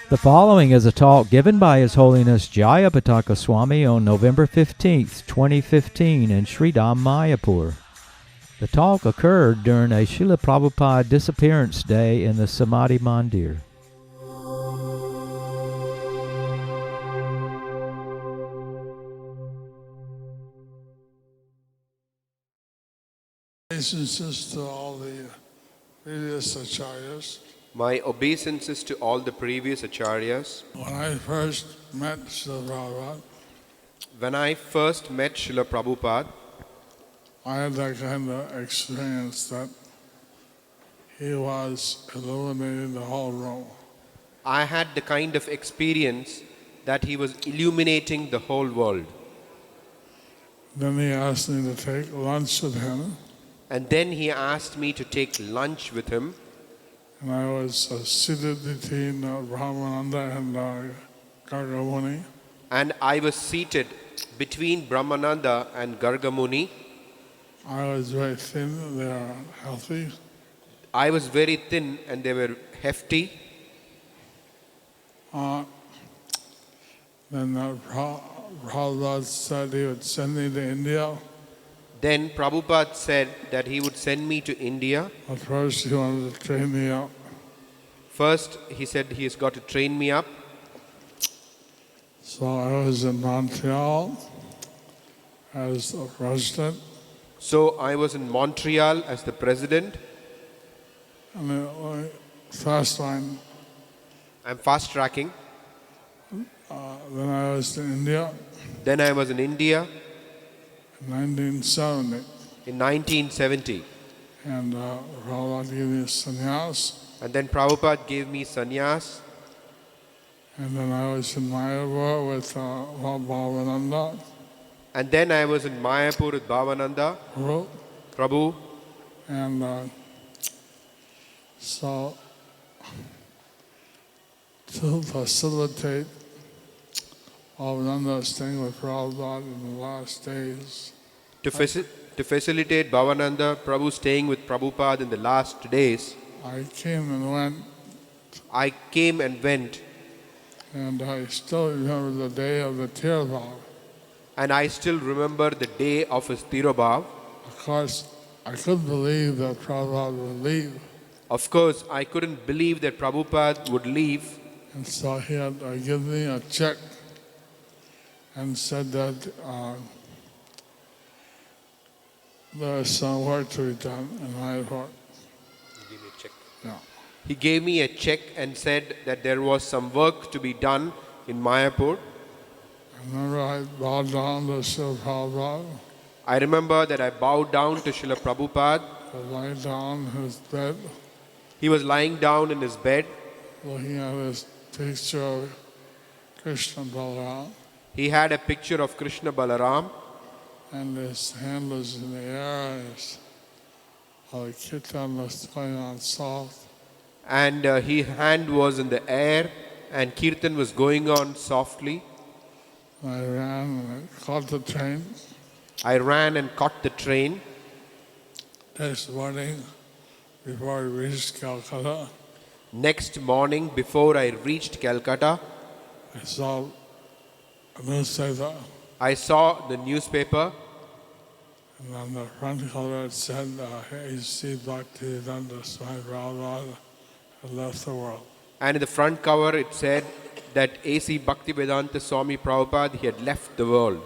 The following is a talk given by His Holiness Jayapataka Swami on November 15th, 2015 in Srila, Mayapur. The talk occurred during a Srila Prabhupada disappearance day in the Samadhi Mandir. Obeisances to all the previous acharyas. My obeisances to all the previous acharyas. When I first met Srila Prabhupada, I had that kind of experience that he was illuminating the whole room. I had the kind of experience that he was illuminating the whole world. Then he asked me to take lunch with him. And then he asked me to take lunch with him. And I was seated between Brahmananda and Gargamuni. And I was seated between Brahmananda and Gargamuni. I was very thin, they are healthy. I was very thin and they were hefty. Then Prabhupada said he would send me to India. Then Prabhupada said that he would send me to India. But first he wanted to train me up. First he said he has got to train me up. So I was in Montreal as the president. So I was in Montreal as the president. And I'm fast tracking. Then I was in India. Then I was in India. In 1970. In 1970. And Prabhupada gave me sannyas. And then Prabhupada gave me sannyas. And then I was in Mayapur with Bhavananda. And then I was in Mayapur with Bhavananda. Prabhu. And so to facilitate Bhavananda staying with Prabhupada in the last days. To facilitate Bhavananda Prabhu staying with Prabhupada in the last days. I came and went. And I still remember the day of the Tirabhav. And I still remember the day of his Tirabhav. Of course, I couldn't believe that Prabhupada would leave. Of course, I couldn't believe that Prabhupada would leave. And so he had given me a check and said that there is some work to be done in my part. He gave me a check. Yeah. He gave me a check and said that there was some work to be done in Mayapur. I remember I bowed down to Srila Prabhupada. I remember that I bowed down to Srila Prabhupada. He was lying down in his bed. He was lying down in his bed. Looking at his picture of Krishna Balaram. He had a picture of Krishna Balaram. And his hand was in the air, and his kirtan was going on soft. And his hand was in the air, and kirtan was going on softly. I ran and I caught the train. I ran and caught the train. Next morning, before I reached Calcutta. Next morning, before I reached Calcutta, I saw a newspaper. I saw the newspaper. And on the front cover it said, H.H. Bhaktivedanta Swami Prabhupada had left the world. And in the front cover it said that A.C. Bhaktivedanta Swami Prabhupada, he had left the world.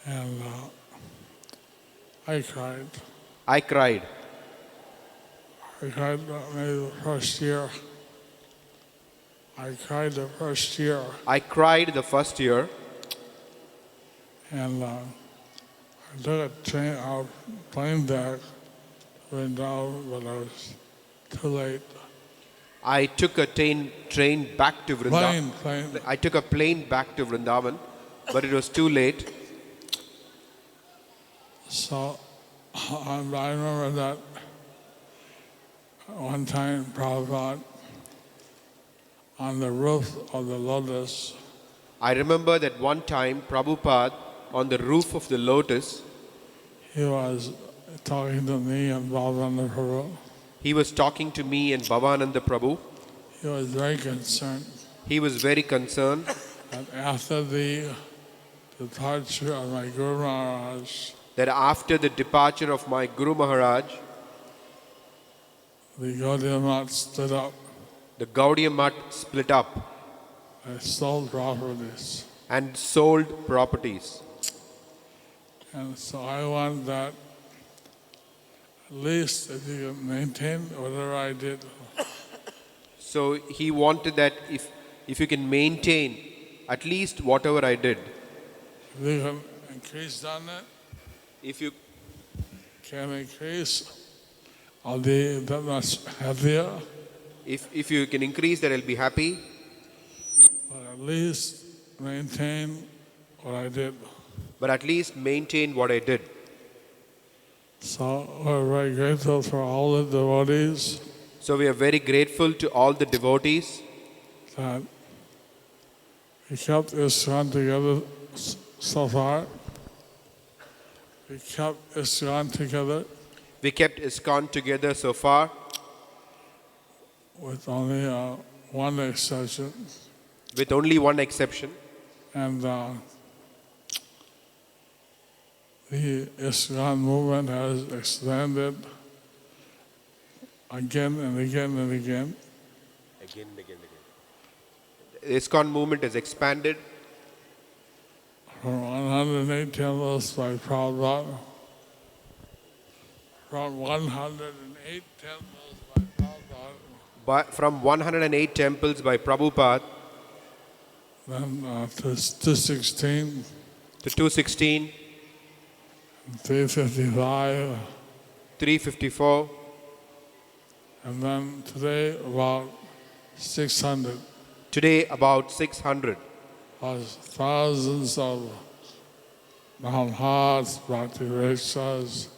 And I cried. I cried. I cried maybe the first year. I cried the first year. I cried the first year. And I took a train out, plane back, went down, but I was too late. I took a train back to Vrindavan. Plane. I took a plane back to Vrindavan, but it was too late. So I remember that one time Prabhupada on the roof of the lotus. I remember that one time Prabhupada on the roof of the lotus. He was talking to me and Bhavananda Prabhu. He was talking to me and Bhavananda Prabhu. he was very concerned He was very concerned that after the departure of my Guru Maharaj, that after the departure of my Guru Maharaj, the Gaudiya Math stood up. the Gaudiya Math split up I sold properties. and sold properties. And so I want that at least if you can maintain whatever I did, So he wanted that if you can maintain at least whatever I did, if you can increase on it, if you can increase, I'll be that much happier. if you can increase that, I'll be happy. But at least maintain what I did. But at least maintain what I did. So we're very grateful for all the devotees So we are very grateful to all the devotees that we kept ISKCON together so far. We kept ISKCON together We kept ISKCON together so far with only one exception. with only one exception. And the ISKCON movement has expanded again and again and again. Again and again and again. The ISKCON movement has expanded From 108 temples by Prabhupada. From 108 temples by Prabhupada. from 108 temples by Prabhupada Then to 216, to 216, 355, 354, and then today about 600. today about 600. Thousands of Mahamahats, Bhakti Rikshas,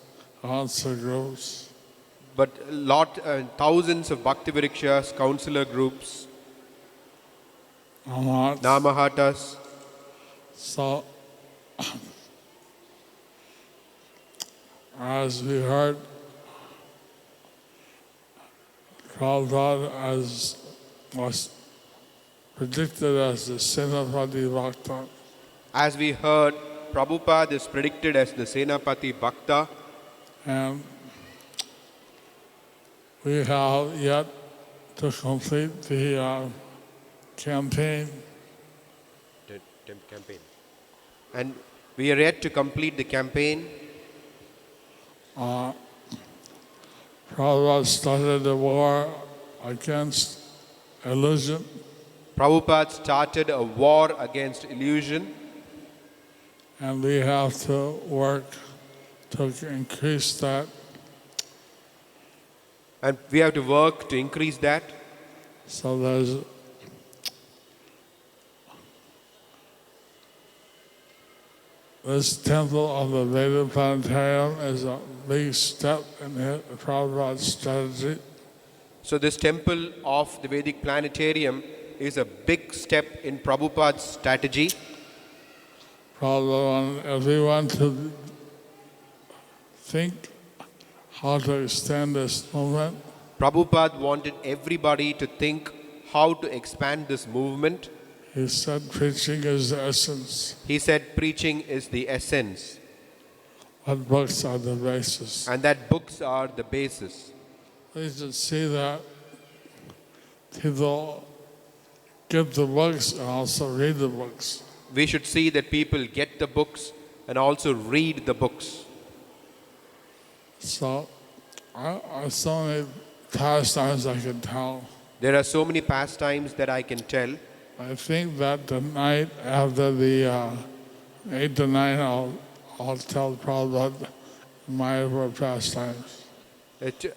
council groups. But thousands of Bhakti Virikshas, counselor groups, Mahamahats. Namahatas. So, as we heard, Prabhupada was predicted as the Senapati Bhakta. As we heard, Prabhupada is predicted as the Senapati Bhakta, And we have yet to complete the campaign. campaign. And we are yet to complete the campaign. Prabhupada started the war against illusion. Prabhupada started a war against illusion, And we have to work to increase that. and we have to work to increase that. So there's this temple of the Veda Planetarium is a big step in Prabhupada's strategy. So this temple of the Vedic Planetarium is a big step in Prabhupada's strategy. Prabhupada wanted everyone to think how to extend this movement. Prabhupada wanted everybody to think how to expand this movement. He said preaching is the essence, He said preaching is the essence but books are the basis. and that books are the basis. We should see that people get the books and also read the books. We should see that people get the books and also read the books. So, I so many pastimes I can tell. There are so many pastimes that I can tell. I think that the night after the 8 to 9, I'll tell Prabhupada my pastimes.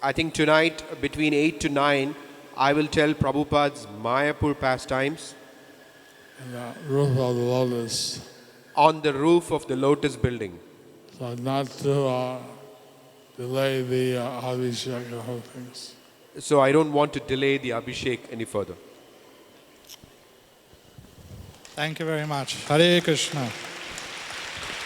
I think tonight between 8 to 9, I will tell Prabhupada's Mayapur pastimes And the roof of the lotus. on the roof of the Lotus building. So not to delay the Abhishek and other things. So I don't want to delay the Abhishek any further. Thank you very much. Hare Krishna.